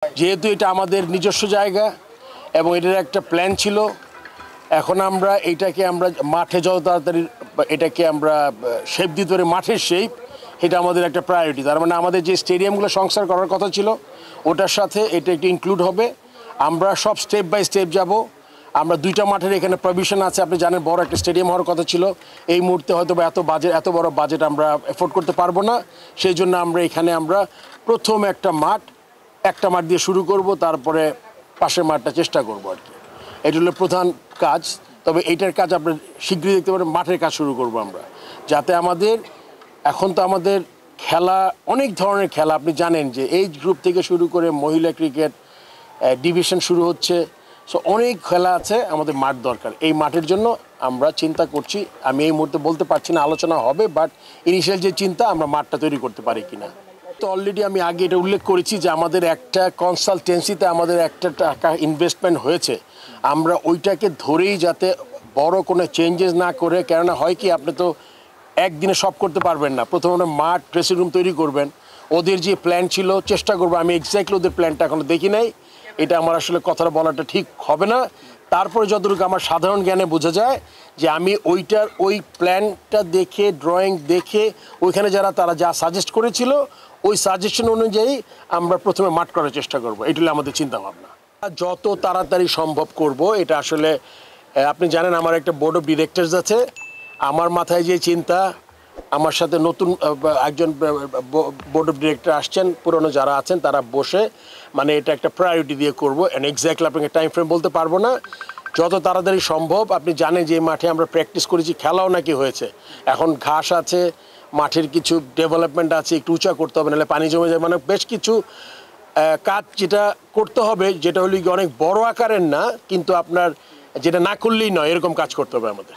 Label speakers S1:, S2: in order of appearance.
S1: যেহেতু এটা আমাদের নিজস্ব জায়গা এবং এটার একটা প্ল্যান ছিল, এখন আমরা এইটাকে আমরা মাঠে যত তাড়াতাড়ি এটাকে আমরা শেপ দিতে পারি, মাঠের শেপ, এটা আমাদের একটা প্রায়োরিটি। তার মানে আমাদের যে স্টেডিয়ামগুলো সংস্কার করার কথা ছিল ওটার সাথে এটা একটু ইনক্লুড হবে। আমরা সব স্টেপ বাই স্টেপ যাব। আমরা দুইটা মাঠের এখানে প্রভিশন আছে, আপনি জানেন বড় একটা স্টেডিয়াম হওয়ার কথা ছিল। এই মুহূর্তে হয়তো বা এত বড় বাজেট আমরা এফোর্ড করতে পারবো না। সেই জন্য আমরা এখানে প্রথম একটা মাঠ দিয়ে শুরু করব, তারপরে পাশের মাঠটা চেষ্টা করব আর কি। এটা হলো প্রধান কাজ। তবে এইটার কাজ আপনার শীঘ্রই দেখতে পারেন, মাঠের কাজ শুরু করব আমরা, যাতে এখন তো আমাদের খেলা অনেক ধরনের খেলা, আপনি জানেন যে এইজ গ্রুপ থেকে শুরু করে মহিলা ক্রিকেট ডিভিশন শুরু হচ্ছে। সো অনেক খেলা আছে, আমাদের মাঠ দরকার। এই মাঠের জন্য আমরা চিন্তা করছি। আমি এই মুহূর্তে বলতে পারছি না, আলোচনা হবে, বাট ইনিশিয়াল যে চিন্তা, আমরা মাঠটা তৈরি করতে পারি কিনা। তো অলরেডি আমি আগে এটা উল্লেখ করেছি যে আমাদের একটা কনসালটেন্সিতে আমাদের একটা টাকা ইনভেস্টমেন্ট হয়েছে। আমরা ওইটাকে ধরেই যাতে বড় কোনো চেঞ্জেস না করে, কেননা হয় কি আপনি তো একদিনে সব করতে পারবেন না। প্রথমে মাঠ ড্রেসিং রুম তৈরি করবেন। ওদের যে প্ল্যান ছিল, চেষ্টা করবো, আমি এক্স্যাক্টলি ওদের প্ল্যানটা এখনো দেখি নাই। এটা আমার আসলে কথাটা বলাটা ঠিক হবে না। তারপরে যতটুকু আমার সাধারণ জ্ঞানে বোঝা যায় যে আমি ওই প্ল্যানটা দেখে, ড্রয়িং দেখে, ওইখানে তারা যা সাজেস্ট করেছিল ওই সাজেশন অনুযায়ী আমরা প্রথমে মাঠ করার চেষ্টা করব। এটা হলো আমাদের চিন্তাভাবনা। যত তাড়াতাড়ি সম্ভব করব। এটা আসলে আপনি জানেন আমার একটা বোর্ড অফ ডিরেক্টরস আছে। আমার মাথায় যে চিন্তা, আমার সাথে নতুন একজন বোর্ড অফ ডিরেক্টর আসছেন, পুরনো যারা আছেন তারা বসে এটা একটা প্রায়োরিটি দিয়ে করবো। অ্যান্ড এক্স্যাক্টলি আপনাকে টাইম ফ্রেম বলতে পারবো না। যত তাড়াতাড়ি সম্ভব। আপনি জানেন যে এই মাঠে আমরা প্র্যাকটিস করেছি, খেলাও নাকি হয়েছে। এখন ঘাস আছে, মাঠের কিছু ডেভেলপমেন্ট আছে, একটু উঁচা করতে হবে, নাহলে পানি জমে যায়। বেশ কিছু কাজ যেটা করতে হবে, যেটা হলো অনেক বড় আকারের না, কিন্তু আপনার যেটা না করলেই নয়, এরকম কাজ করতে হবে আমাদের।